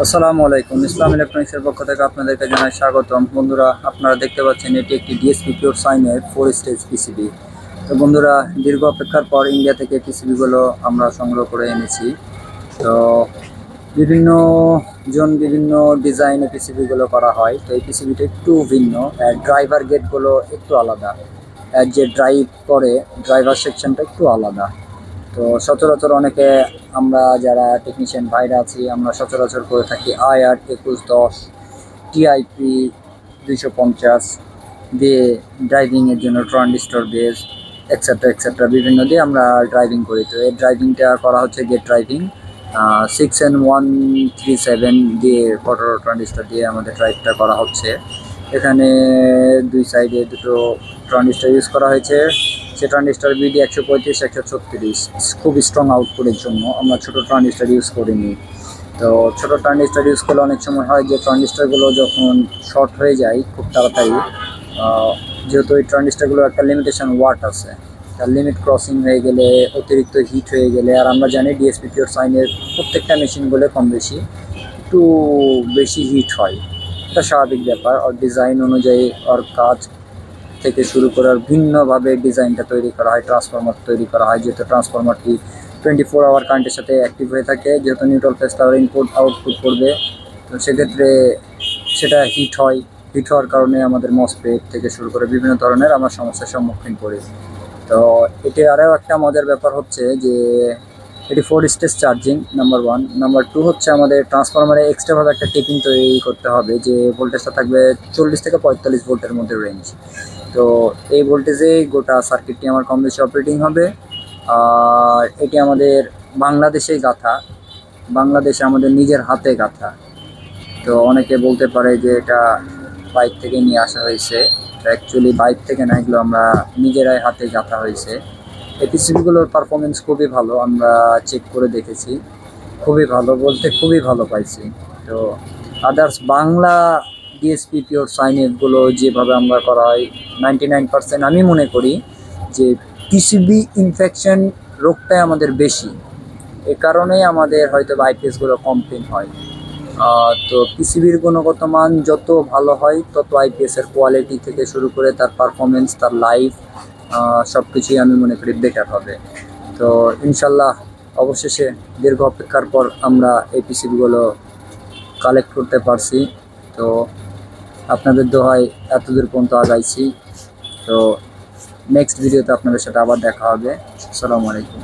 আসসালামু আলাইকুম। ইসলাম ইলেকট্রনিক্সের পক্ষ থেকে আপনাদেরকে জানাই স্বাগতম। বন্ধুরা, আপনারা দেখতে পাচ্ছেন এটি একটি ডিএসপি পিওর সাইনের 4 স্টেজ পিসিবি। তো বন্ধুরা, দীর্ঘ অপেক্ষার পর ইন্ডিয়া থেকে পিসিবিগুলো আমরা সংগ্রহ করে এনেছি। তো বিভিন্ন বিভিন্ন ডিজাইনে পিসিবিগুলো করা হয়। তো এই পিসিবিটা একটু ভিন্ন, ড্রাইভার গেটগুলো একটু আলাদা, যে ড্রাইভ করে ড্রাইভার সেকশনটা একটু আলাদা। তো সচরাচর অনেকে আমরা যারা টেকনিশিয়ান ভাইরা আছি, আমরা সচরাচর করে থাকি IR 2110, TIP 250 দিয়ে ড্রাইভিংয়ের জন্য ট্রানজিস্টর বেস এক্সেট্রা বিভিন্ন দিয়ে আমরা ড্রাইভিং করি। তো এই ড্রাইভিংটা করা হচ্ছে গেট ড্রাইভিং 6N137 দিয়ে ফটো ট্রানজিস্টর দিয়ে আমাদের ড্রাইভটা করা হচ্ছে। এখানে দুই সাইডে দুটো ট্রানজিস্টর ইউজ করা হয়েছে। সে ট্রানজিস্টর BD 135 136 খুব স্ট্রং আউটপুটের জন্য আমরা ছোটো ট্রানজিস্টর ইউজ করিনি। তো ছোটো ট্রানজিস্টর ইউজ করলে অনেক সময় হয় যে ট্রানজিস্টরগুলো যখন শর্ট হয়ে যায় খুব তাড়াতাড়ি, যেহেতু এই ট্রানজিস্টরগুলো একটা লিমিটেশন ওয়াট আছে, তার লিমিট ক্রসিং হয়ে গেলে, অতিরিক্ত হিট হয়ে গেলে, আর আমরা জানি ডিএসপি পিওর সাইনের প্রত্যেকটা মেশিনগুলো কম বেশি একটু বেশি হিট হয়। এটা স্বাভাবিক ব্যাপার। ওর ডিজাইন অনুযায়ী ওর কাজ থেকে শুরু করে ভিন্নভাবে ডিজাইনটা তৈরি করা হয়, ট্রান্সফরমার তৈরি করা হয়। যেহেতু ট্রান্সফরমারটি 24 আওয়ার কারেন্টের সাথে অ্যাক্টিভ হয়ে থাকে, যেহেতু নিউট্রাল ফেজ তার ইনপুট আউটপুট করবে, তো সেক্ষেত্রে সেটা হিট হওয়ার কারণে আমাদের মসফেট থেকে শুরু করে বিভিন্ন ধরনের আমরা সমস্যার সম্মুখীন করি। তো এটি আরও একটা মজার ব্যাপার হচ্ছে যে এটি 4 স্টেজ চার্জিং, নাম্বার 1। নাম্বার 2 হচ্ছে আমাদের ট্রান্সফরমারে এক্সট্রাভাবে একটা টেপিং তৈরি করতে হবে, যে ভোল্টেজটা থাকবে 40 থেকে 45 ভোল্টের মধ্যে রেঞ্জ। তো এই ভোল্টেজে গোটা সার্কিটটি আমার কম বেশি অপারেটিং হবে। আর এটি আমাদের বাংলাদেশেই গাঁথা, বাংলাদেশে আমাদের নিজের হাতে গাঁথা। তো অনেকে বলতে পারে যে এটা বাইক থেকে নিয়ে আসা হয়েছে। অ্যাকচুয়ালি বাইক থেকে না, এগুলো আমরা নিজেরাই হাতে গাঁথা হয়েছে। এই পিসিবিগুলোর পারফরমেন্স খুবই ভালো, আমরা চেক করে দেখেছি। খুবই ভালো বলতে খুবই ভালো পাইছি। তো আদার্স বাংলা ডিএসপি পিওর সাইনেরগুলো যেভাবে আমরা করা হয়, 99% আমি মনে করি যে পিসিবি ইনফেকশন রোগটাই আমাদের বেশি। এ কারণেই আমাদের হয়তো আইপিএসগুলো কমপ্লেন হয়। তো পিসিবির গুণগত মান যত ভালো হয়, তত আইপিএসের কোয়ালিটি থেকে শুরু করে তার পারফরমেন্স, তার লাইফ, সব কিছুই আমি মনে করি বেটার হবে। তো ইনশাল্লাহ অবশেষে দীর্ঘ অপেক্ষার পর আমরা এই পিসিবিগুলো কালেক্ট করতে পারছি। তো আপনাদের দোহায় এতদূর পর্যন্ত আগাইছি। তো নেক্সট ভিডিওতে আপনাদের সাথে আবার দেখা হবে। আসসালামু আলাইকুম।